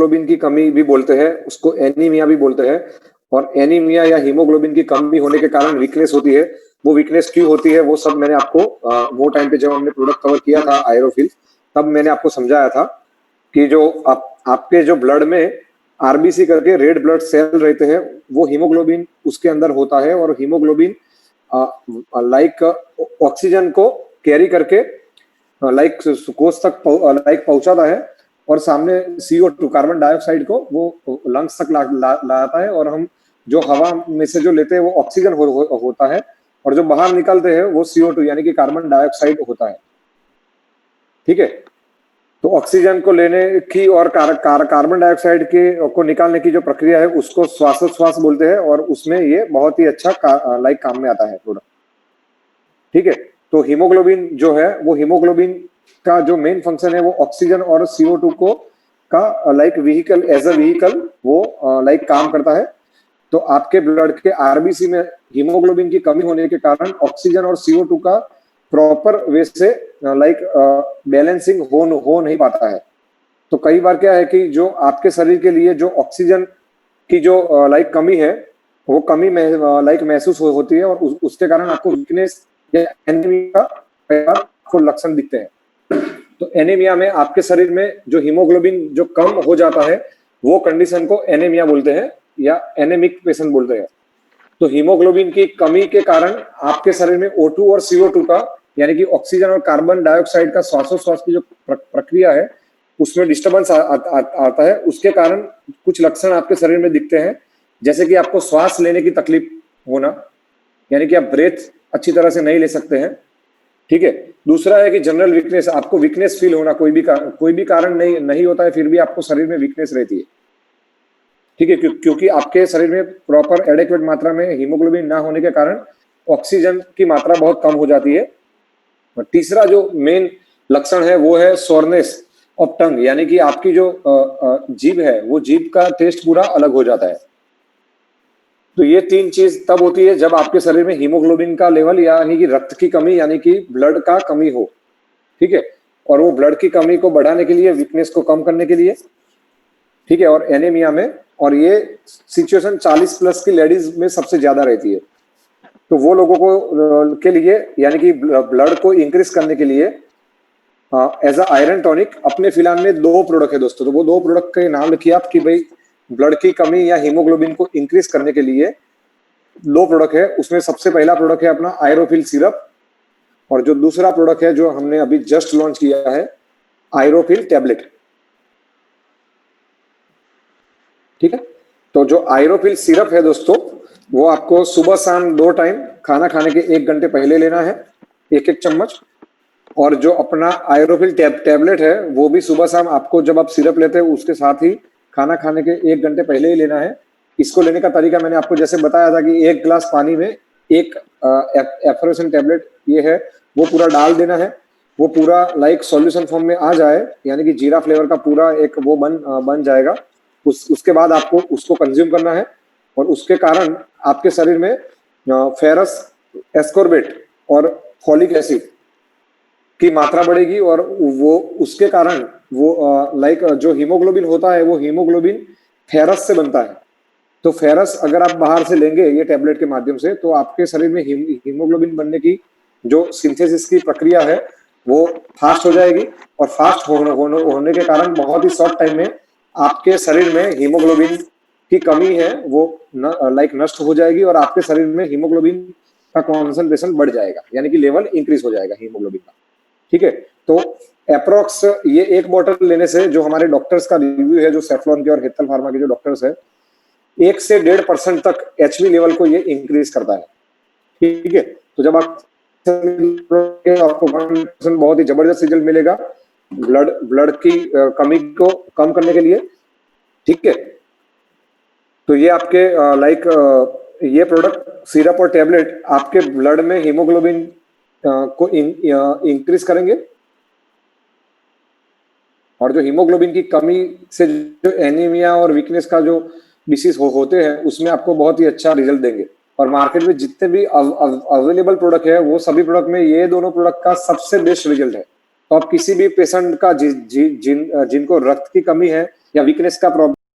Haemoglobin की कमी भी बोलते हैं, उसको एनीमिया भी बोलते हैं। और एनीमिया या हीमोग्लोबिन की कमी होने के कारण वीकनेस होती है। वो वीकनेस क्यों होती है वो सब मैंने आपको वो टाइम पे जब हमने प्रोडक्ट कवर किया था आयरोफिल, तब मैंने आपको समझाया था कि जो आपके जो ब्लड में आरबीसी करके रेड ब्लड सेल रहते हैं, वो हीमोग्लोबिन उसके अंदर होता है। और हीमोग्लोबिन लाइक ऑक्सीजन को कैरी करके लाइक कोष तक लाइक पहुंचाता है, और सामने CO2 कार्बन डाइऑक्साइड को वो लंग्स तक लाता है। और हम जो हवा में से जो लेते हैं वो ऑक्सीजन होता है, और जो बाहर निकलते हैं वो CO2 यानी कि कार्बन डाइऑक्साइड होता है। ठीक है, तो ऑक्सीजन को लेने की और कार्बन डाइऑक्साइड के को निकालने की जो प्रक्रिया है उसको श्वासोच्छ्वास बोलते हैं, और उसमें ये बहुत ही अच्छा लाइक काम में आता है प्रोडक्ट। ठीक है, तो हीमोग्लोबिन जो है वो हीमोग्लोबिन का जो मेन फंक्शन है वो ऑक्सीजन और CO2 को का like vehicle, as a vehicle वो लाइक काम करता है। तो आपके ब्लड के आरबीसी में हीमोग्लोबिन की कमी होने के कारण ऑक्सीजन और CO2 का प्रॉपर वे से लाइक बैलेंसिंग हो नहीं पाता है। तो कई बार क्या है कि जो आपके शरीर के लिए जो ऑक्सीजन की जो लाइक कमी है वो कमी में लाइक महसूस होती है, और उसके कारण आपको वीकनेस या एनीमिया का आपको लक्षण दिखते हैं। तो एनीमिया में आपके शरीर में जो हीमोग्लोबिन जो कम हो जाता है वो कंडीशन को एनीमिया बोलते हैं या एनेमिक पेशेंट बोलते हैं। तो हीमोग्लोबिन की कमी के कारण आपके शरीर में O2 और CO2 का यानी कि ऑक्सीजन और कार्बन डाइऑक्साइड का श्वासोच्छ्वास की जो प्रक्रिया है उसमें डिस्टर्बेंस आता है। उसके कारण कुछ लक्षण आपके शरीर में दिखते हैं, जैसे कि आपको श्वास लेने की तकलीफ होना, यानी कि आप ब्रेथ अच्छी तरह से नहीं ले सकते हैं। ठीक है, दूसरा है कि जनरल वीकनेस, आपको वीकनेस फील होना, कोई भी कारण नहीं होता है फिर भी आपको शरीर में वीकनेस रहती है। ठीक है, क्योंकि आपके शरीर में प्रॉपर एडिक्वेट मात्रा में हीमोग्लोबिन ना होने के कारण ऑक्सीजन की मात्रा बहुत कम हो जाती है। और तीसरा जो मेन लक्षण है वो है सोरनेस ऑफ टंग, यानी कि आपकी जो जीभ है वो जीभ का टेस्ट पूरा अलग हो जाता है। तो ये तीन चीज तब होती है जब आपके शरीर में हीमोग्लोबिन का लेवल यानी कि रक्त की कमी यानी कि ब्लड का कमी हो। ठीक है, और वो ब्लड की कमी को बढ़ाने के लिए, वीकनेस को कम करने के लिए, ठीक है, और एनीमिया में, और ये सिचुएशन 40 प्लस की लेडीज में सबसे ज्यादा रहती है। तो वो लोगों को के लिए यानी कि ब्लड को इंक्रीज करने के लिए एज अ आयरन टॉनिक अपने फिलहाल में 2 प्रोडक्ट है दोस्तों। तो वो 2 प्रोडक्ट के नाम लिखिए आप कि भाई ब्लड की कमी या हीमोग्लोबिन को इंक्रीज करने के लिए 2 प्रोडक्ट है। उसमें सबसे पहला प्रोडक्ट है अपना आयरोफिल सिरप, और जो दूसरा प्रोडक्ट है जो हमने अभी जस्ट लॉन्च किया है आयरोफिल टैबलेट। ठीक है, तो जो आयरोफिल सिरप है दोस्तों वो आपको सुबह शाम 2 टाइम खाना खाने के 1 घंटे पहले लेना है, 1-1 चम्मच। और जो अपना आयरोफिल टैबलेट है वो भी सुबह शाम आपको, जब आप सिरप लेते हैं उसके साथ ही खाना खाने के 1 घंटे पहले ही लेना है। इसको लेने का तरीका मैंने आपको जैसे बताया था कि 1 गिलास पानी में 1 एफरोसन टैबलेट ये है वो पूरा डाल देना है। वो पूरा लाइक सॉल्यूशन फॉर्म में आ जाए, यानी कि जीरा फ्लेवर का पूरा एक वो बन जाएगा। उसके बाद आपको उसको कंज्यूम करना है, और उसके कारण आपके शरीर में फेरस, एस्कॉर्बेट और फॉलिक एसिड की मात्रा बढ़ेगी, और वो उसके कारण वो लाइक जो हीमोग्लोबिन होता है वो हीमोग्लोबिन फेरस से बनता है। तो फेरस अगर आप बाहर से लेंगे ये टैबलेट के माध्यम से, तो आपके शरीर में हीमोग्लोबिन बनने की जो सिंथेसिस की प्रक्रिया है वो फास्ट हो जाएगी, और फास्ट होने के कारण बहुत ही शॉर्ट टाइम में आपके शरीर में हीमोग्लोबिन की कमी है वो लाइक नष्ट हो जाएगी, और आपके शरीर में हीमोग्लोबिन का कॉन्सेंट्रेशन बढ़ जाएगा, यानी कि लेवल इंक्रीज हो जाएगा हीमोग्लोबिन का। ठीक है, तो अप्रोक्स ये 1 बोतल लेने से, जो हमारे डॉक्टर्स का रिव्यू है, जो सेफ्लॉन के और हेतल फार्मा के जो डॉक्टर्स है, 1 से 1.5% तक HB लेवल को ये इंक्रीज करता है। ठीक है, तो जब आप आपको 1% बहुत ही जबरदस्त रिजल्ट मिलेगा ब्लड की कमी को कम करने के लिए। ठीक है, तो ये आपके लाइक ये प्रोडक्ट सिरप और टैबलेट आपके ब्लड में हीमोग्लोबिन को इंक्रीज करेंगे, और जो हीमोग्लोबिन की कमी से जो एनीमिया और वीकनेस का जो डिसीज होते हैं उसमें आपको बहुत ही अच्छा रिजल्ट देंगे। और मार्केट में जितने भी अवेलेबल प्रोडक्ट है वो सभी प्रोडक्ट में ये दोनों प्रोडक्ट का सबसे बेस्ट रिजल्ट है। तो आप किसी भी पेशेंट का जिनको रक्त की कमी है या वीकनेस का प्रॉब्लम